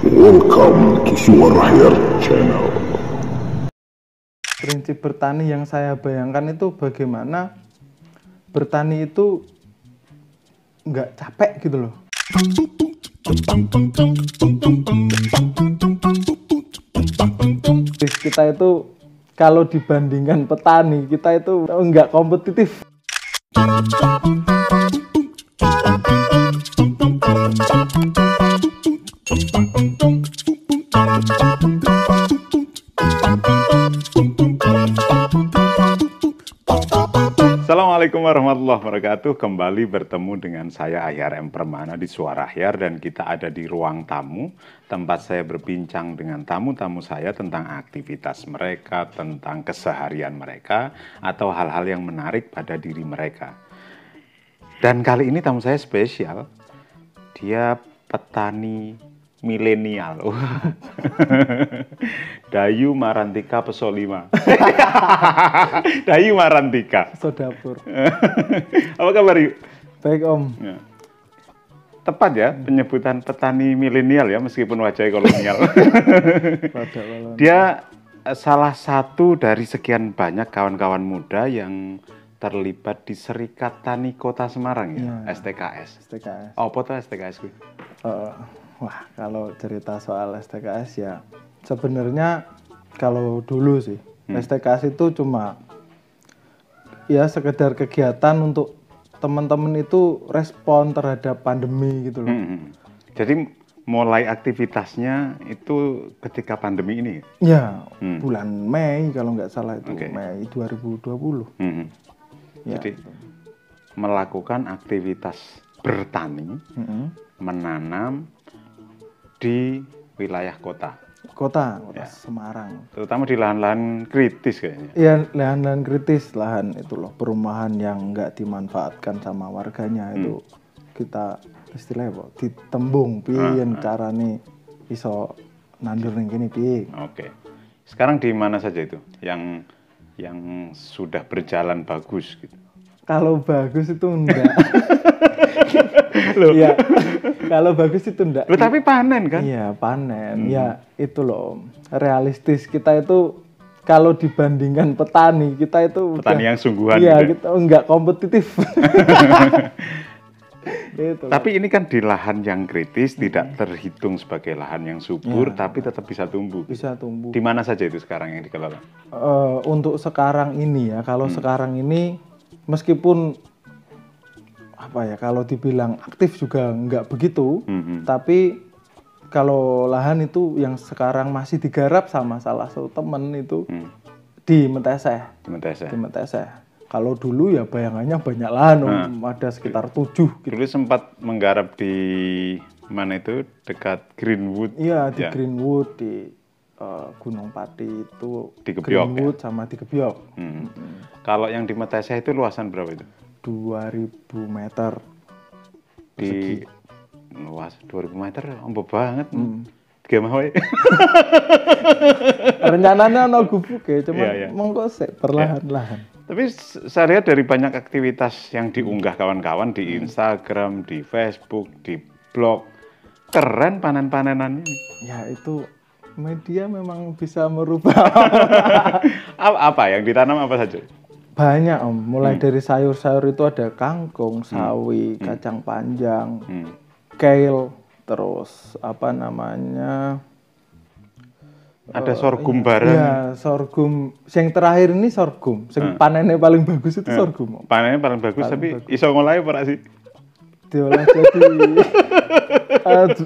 Welcome to Suara Rakyat Channel. Prinsip bertani yang saya bayangkan itu bagaimana bertani itu nggak capek gitu loh. Kita itu kalau dibandingkan petani, kita itu nggak kompetitif. Assalamualaikum warahmatullahi wabarakatuh. Kembali bertemu dengan saya Ahyar M. Permana di Suara Ahyar, dan kita ada di ruang tamu, tempat saya berbincang dengan tamu-tamu saya tentang aktivitas mereka, tentang keseharian mereka, atau hal-hal yang menarik pada diri mereka. Dan kali ini tamu saya spesial. Dia petani milenial. Dayu Marantika Pesolima. Dayu Marantika. Sodapur. Apa kabar, Yu? Baik Om. Ya. Tepat ya penyebutan petani milenial ya, meskipun wajahnya kolonial. Dia salah satu dari sekian banyak kawan-kawan muda yang terlibat di Serikat Tani Kota Semarang ya, STKS. STKS. Oh, apa tuh STKS? Wah, kalau cerita soal STKS ya sebenarnya kalau dulu sih STKS itu cuma ya sekedar kegiatan untuk teman-teman itu respon terhadap pandemi gitu loh. Jadi mulai aktivitasnya itu ketika pandemi ini? Ya, bulan Mei kalau nggak salah itu, Mei 2020. Ya, jadi melakukan aktivitas bertani, menanam di wilayah kota ya. Semarang, terutama di lahan-lahan kritis kayaknya. Iya, lahan-lahan kritis, lahan itu loh, perumahan yang nggak dimanfaatkan sama warganya itu kita istilahnya ditembung piyen carane iso nandur ning kene piye. Oke. Sekarang di mana saja itu yang sudah berjalan bagus gitu? Kalau bagus itu enggak. Loh. Ya, kalau bagus itu enggak. Loh, tapi panen kan? Iya, panen. Ya, itu loh. Realistis kita itu kalau dibandingkan petani, kita itu petani yang sungguhan. Iya, gitu. Kita enggak kompetitif. Itu tapi ini kan di lahan yang kritis, tidak terhitung sebagai lahan yang subur, tapi tetap bisa tumbuh. Bisa tumbuh. Di mana saja itu sekarang yang dikelola? Untuk sekarang ini ya, kalau sekarang ini meskipun apa ya, kalau dibilang aktif juga nggak begitu, tapi kalau lahan itu yang sekarang masih digarap sama salah satu temen itu di Menteseh. Di Menteseh. Kalau dulu ya bayangannya banyak lahan, ada sekitar 7 gitu. Dulu sempat menggarap di mana itu, dekat Greenwood. Iya, di Greenwood, di Gunung Pati itu, di Gebyok, Greenwood ya? Sama di Gebyok. Kalau yang di Menteseh itu luasan berapa itu? 2000 meter. Di luas 2000 meter, ombak banget. Gimana? Rencananya ono gubuk ya, cuma mongko sik perlahan-lahan. Tapi saya lihat dari banyak aktivitas yang diunggah kawan-kawan di Instagram, di Facebook, di blog, keren panen-panenannya. Ya itu media memang bisa merubah. Apa yang ditanam apa saja? Banyak Om, mulai dari sayur-sayur itu ada kangkung, sawi, kacang panjang, kale, terus apa namanya? Ada sorghum bareng. Iya, sorghum. Yang terakhir ini sorghum. Yang panennya paling bagus itu sorghum. Panennya paling bagus, tapi iso ngolahnya apa sih? Diolah jadi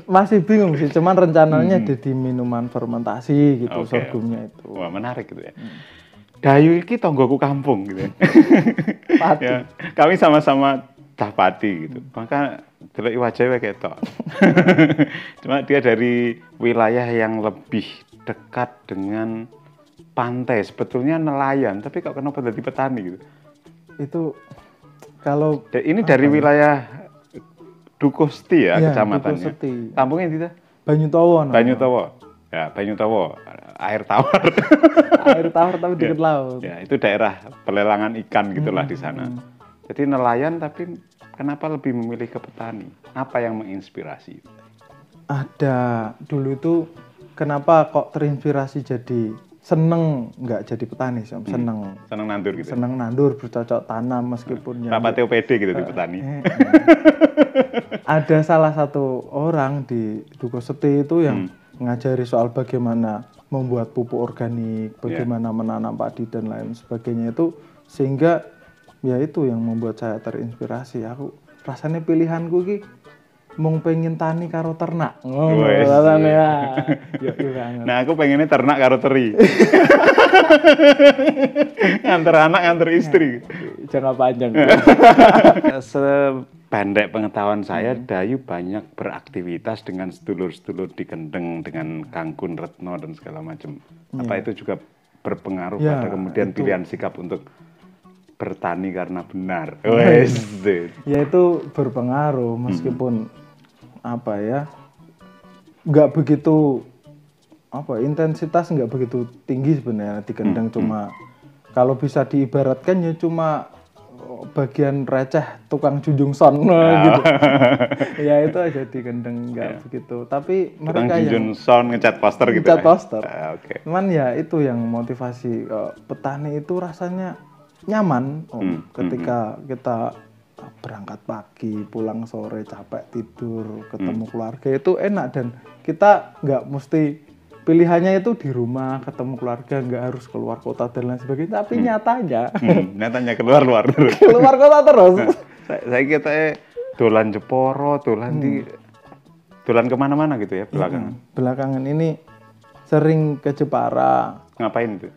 masih bingung sih, cuman rencananya jadi minuman fermentasi gitu, sorghumnya itu. Wah, menarik gitu ya. Dayu iki tonggoku kampung gitu ya. Pati. Ya, kami sama-sama cah pati gitu. Maka delok wajahnya ketok. Cuma dia dari wilayah yang lebih dekat dengan pantai, sebetulnya nelayan, tapi kok kenapa jadi petani gitu? Itu kalau ini dari wilayah Dukuhsti ya, kecamatannya. Dukuhsti. Kampungnya di Banyutowo. Banyutowo. Ya, Banyutowo. Air tawar. Air tawar tapi dekat laut. Ya, itu daerah pelelangan ikan gitulah di sana. Jadi nelayan, tapi kenapa lebih memilih ke petani? Apa yang menginspirasi? ada dulu itu kenapa kok terinspirasi jadi seneng nggak jadi petani, seneng nandur gitu. seneng nandur bercocok tanam meskipun Pak Pateo PD gitu di petani. Ada salah satu orang di Dukuh Seti itu yang ngajari soal bagaimana membuat pupuk organik, bagaimana menanam padi dan lain sebagainya itu, sehingga ya itu yang membuat saya terinspirasi. Aku rasanya pilihanku ki mung pengen tani karo ternak. Wes. Ya. Banget. Nah, aku pengennya ternak karo teri. Nganter anak, nganter istri. Jangka panjang. Sependek pengetahuan saya, Dayu banyak beraktivitas dengan sedulur-sedulur di Kendeng, dengan Kangkun Retno dan segala macam. Apa itu juga berpengaruh pada kemudian pilihan sikap untuk bertani karena benar? Wes. Ya itu berpengaruh meskipun apa ya, nggak begitu intensitas nggak begitu tinggi sebenarnya di Kendeng, cuma kalau bisa diibaratkan ya cuma bagian receh tukang junjung son gitu. Ya itu aja di Kendeng nggak begitu, tapi tukang mereka junjung son ngecat poster gitu. Ngecat poster. Okay. Cuman ya itu yang motivasi, petani itu rasanya nyaman ketika kita berangkat pagi, pulang sore, capek tidur, ketemu keluarga itu enak, dan kita nggak mesti pilihannya itu di rumah, ketemu keluarga, nggak harus keluar kota dan lain sebagainya, tapi nyatanya keluar terus. Keluar kota terus. Saya kira dolan Jeporo, dolan kemana-mana gitu ya belakangan. Belakangan ini sering ke Jepara. Ngapain itu?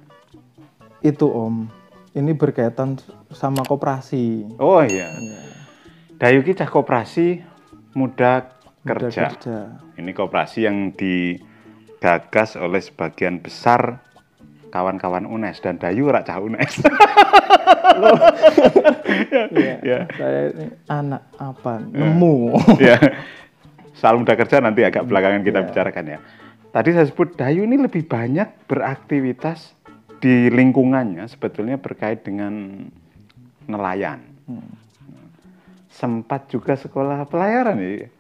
Itu Om. Ini berkaitan sama koperasi. Oh iya. Dayu ki cah koperasi muda kerja. Ini koperasi yang digagas oleh sebagian besar kawan-kawan UNES, dan Dayu ora cah UNES. Ya. Saya ini anak apa? Nemu. Ya. Soal muda kerja nanti agak belakangan kita bicarakan ya. Tadi saya sebut Dayu ini lebih banyak beraktivitas di lingkungannya sebetulnya berkait dengan nelayan. Sempat juga sekolah pelayaran ya,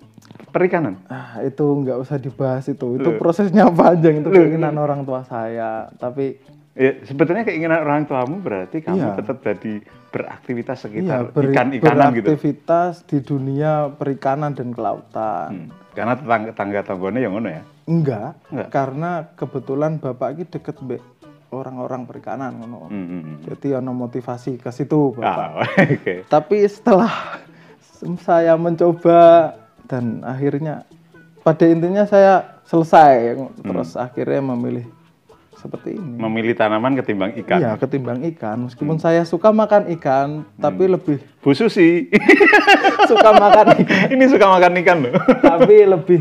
perikanan. Itu nggak usah dibahas itu prosesnya panjang, itu keinginan orang tua saya. Tapi ya, sebetulnya keinginan orang tuamu berarti kamu tetap jadi beraktivitas sekitar ikan-ikanan gitu. Beraktivitas di dunia perikanan dan kelautan. Karena tangga-tangganya yang ngono ya? Enggak. Karena kebetulan bapak ini deket orang-orang perikanan ngono. Jadi ono motivasi ke situ bapak. Okay. Tapi setelah saya mencoba dan akhirnya pada intinya saya selesai, terus akhirnya memilih seperti ini. Memilih tanaman ketimbang ikan. Iya, ketimbang ikan. Meskipun saya suka makan ikan, tapi lebih Bu Susi suka makan ikan. Ini suka makan ikan loh. Tapi lebih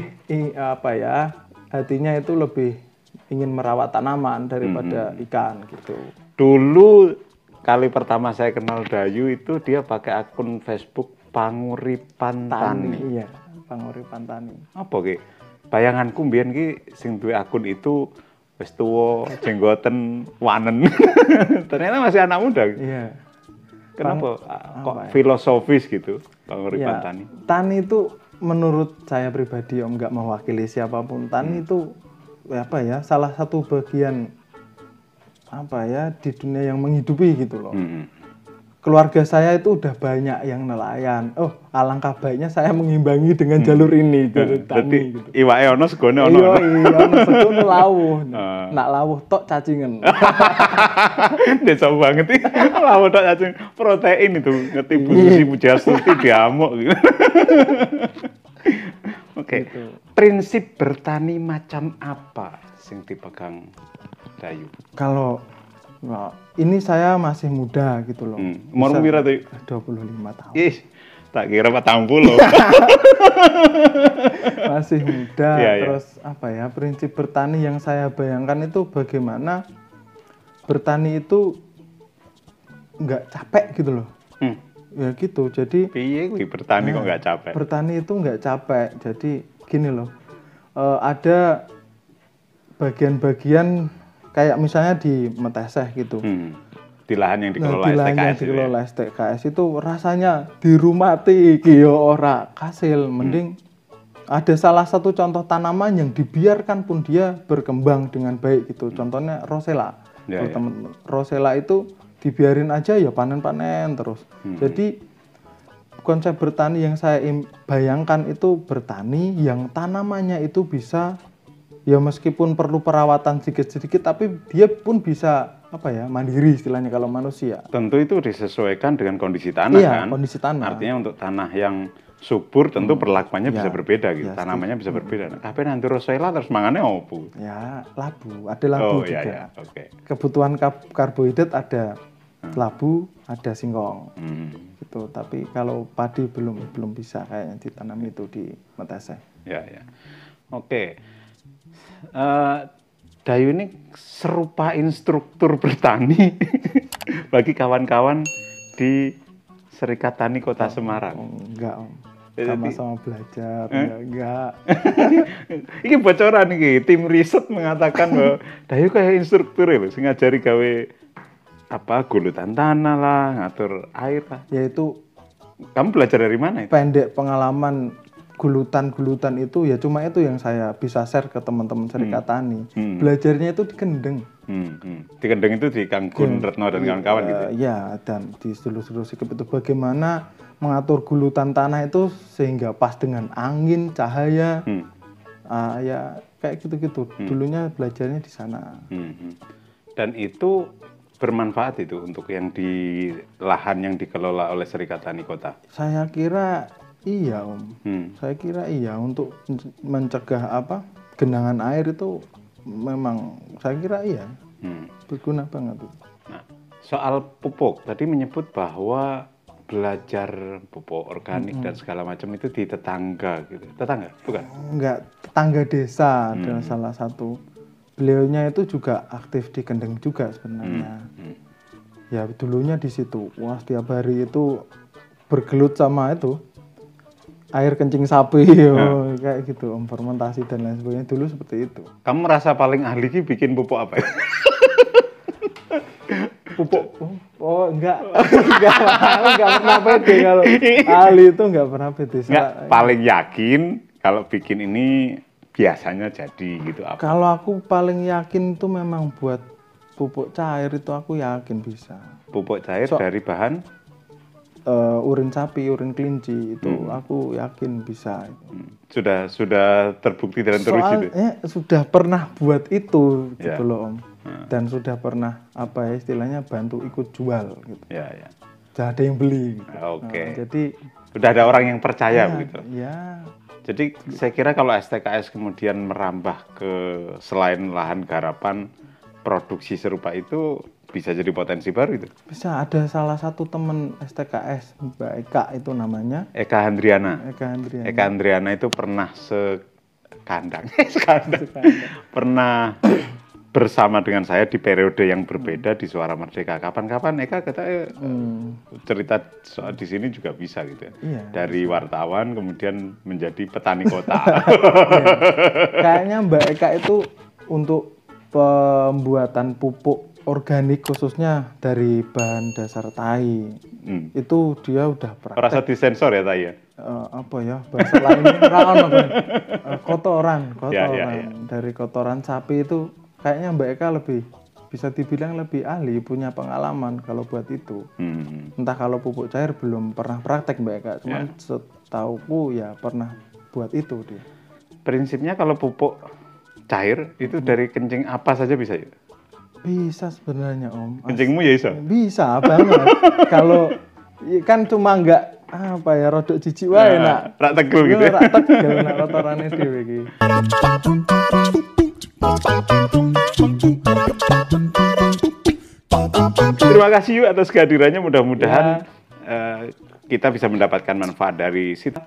hatinya itu lebih ingin merawat tanaman daripada ikan gitu. Dulu kali pertama saya kenal Dayu itu dia pakai akun Facebook Panguripan Tani. Iya, Panguripan Tani. Apa ki? Bayanganku mbiyen ki sing duwe akun itu wis tuwa, jenggoten, wanen. Ternyata masih anak muda. Iya. Kenapa kok filosofis gitu Panguripan Tani? Tani itu menurut saya pribadi, Om, nggak mewakili siapapun. Tani itu salah satu bagian di dunia yang menghidupi gitu loh. Keluarga saya itu udah banyak yang nelayan. Alangkah baiknya saya mengimbangi dengan jalur ini, jalur tani gitu. Iwake ono segone ono. Iya, ono segone lawuh. Nak lawuh tok cacingan. Desa banget iki. Lawuh tok cacing, protein itu ngerti Bu Susi Pujastuti diamuk gitu. Oke. Gitu. Prinsip bertani macam apa sing dipegang Dayu? Kalau ini saya masih muda gitu loh. Umurmu pira tuh? 25 tahun. Ih, tak kira 40. Masih muda. Terus prinsip bertani yang saya bayangkan itu bagaimana bertani itu nggak capek gitu loh. Ya gitu, jadi piye kuwi bertani kok nggak capek? Bertani itu nggak capek, jadi gini loh, ada bagian-bagian kayak misalnya di Meteseh gitu, di lahan yang dikelola STKS itu rasanya dirumati iki yo ora kasil, mending ada salah satu contoh tanaman yang dibiarkan pun dia berkembang dengan baik gitu. Contohnya rosella. Ya, ya. Teman-teman, rosella itu dibiarin aja ya panen-panen terus. Jadi konsep bertani yang saya bayangkan itu bertani yang tanamannya itu bisa ya meskipun perlu perawatan sedikit-sedikit tapi dia pun bisa apa ya mandiri istilahnya kalau manusia. Tentu itu disesuaikan dengan kondisi tanah kan. Kondisi tanah. Artinya untuk tanah yang subur tentu perlakuannya bisa berbeda gitu. Ya, tanamannya bisa berbeda. Nah, tapi nanti rosella terus mangannya opo? Ya labu, ada labu juga. Iya, oke. Kebutuhan karbohidrat ada labu, ada singkong. Gitu. Tapi kalau padi belum bisa kayaknya ditanam itu di Meteseh. Ya. Oke. Dayu ini serupa instruktur bertani bagi kawan-kawan di Serikat Tani Kota Semarang. Enggak, Om. Sama-sama belajar, enggak. Ini bocoran nih, tim riset mengatakan bahwa Dayu kayak instruktur ya, sing ngajari gawe gulutan tanah lah, ngatur air lah. Yaitu kamu belajar dari mana itu? Pendek pengalaman gulutan itu ya cuma itu yang saya bisa share ke teman-teman Serikat Tani. Belajarnya itu di Kendeng. Di Kendeng itu di Kang Gun Retno dan kawan-kawan gitu. Ya, dan di seluruh sikap itu bagaimana mengatur gulutan tanah itu sehingga pas dengan angin, cahaya. Ya kayak gitu-gitu. Dulunya belajarnya di sana. Dan itu bermanfaat itu untuk yang di lahan yang dikelola oleh Serikat Tani Kota. Saya kira iya, Om. Saya kira iya untuk mencegah genangan air itu memang saya kira iya. Berguna banget. Nah, soal pupuk tadi menyebut bahwa belajar pupuk organik dan segala macam itu di tetangga gitu. Tetangga, bukan? Enggak, tetangga desa adalah salah satu. Beliaunya itu juga aktif di Kendeng juga sebenarnya. Ya dulunya di situ. Wah, setiap hari itu bergelut sama itu air kencing sapi, kayak gitu, fermentasi dan lain sebagainya. Dulu seperti itu. Kamu merasa paling ahli bikin pupuk apa? Pupuk? Enggak pernah pede kalau ahli itu enggak pernah pede. Paling yakin kalau bikin ini biasanya jadi gitu apa? Kalau aku paling yakin itu memang buat pupuk cair itu aku yakin bisa. Pupuk cair dari bahan? Urin sapi, urin kelinci itu aku yakin bisa. Sudah terbukti dan teruji. Sudah pernah buat itu gitu loh, Om. Dan sudah pernah istilahnya bantu ikut jual gitu. Ya. Sudah ada yang beli. Gitu. Oke. Jadi sudah ada orang yang percaya begitu. Ya. Jadi saya kira kalau STKS kemudian merambah ke selain lahan garapan produksi serupa itu bisa jadi potensi baru itu. Bisa, ada salah satu teman STKS, Mbak Eka itu namanya. Eka Handriana. Eka Handriana itu pernah sekandang. Pernah bersama dengan saya di periode yang berbeda di Suara Merdeka. Kapan-kapan Eka kata cerita soal di sini juga bisa gitu ya. Iya, dari wartawan kemudian menjadi petani kota. Kayaknya Mbak Eka itu untuk pembuatan pupuk organik khususnya dari bahan dasar tai. Itu dia udah praktek. Rasa disensor ya tai ya? Bahasa lainnya kotoran. Ya. Dari kotoran sapi itu kayaknya Mbak Eka bisa dibilang lebih ahli, punya pengalaman kalau buat itu. Entah kalau pupuk cair belum pernah praktek Mbak Eka, cuman setauku ya pernah buat itu dia. Prinsipnya kalau pupuk cair itu dari kencing apa saja bisa ya? Bisa sebenarnya, Om. Kencingmu ya bisa? Bisa banget. Kalau kan cuma enggak rodok jijik wae nak. Rak tegel gitu. Rak tegel nak kotorane dhewe iki. Terima kasih yuk atas kehadirannya, mudah-mudahan kita bisa mendapatkan manfaat dari situ.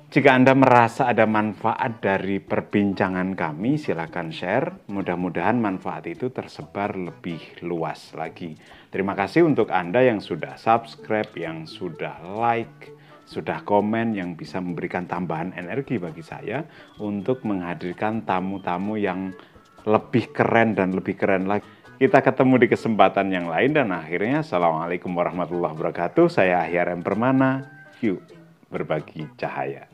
Jika Anda merasa ada manfaat dari perbincangan kami, silakan share. Mudah-mudahan manfaat itu tersebar lebih luas lagi. Terima kasih untuk Anda yang sudah subscribe, yang sudah like, sudah komen, yang bisa memberikan tambahan energi bagi saya untuk menghadirkan tamu-tamu yang lebih keren dan lebih keren lagi. Kita ketemu di kesempatan yang lain dan akhirnya Assalamualaikum warahmatullahi wabarakatuh. Saya Ahyar M. Permana. Yuk. berbagi cahaya.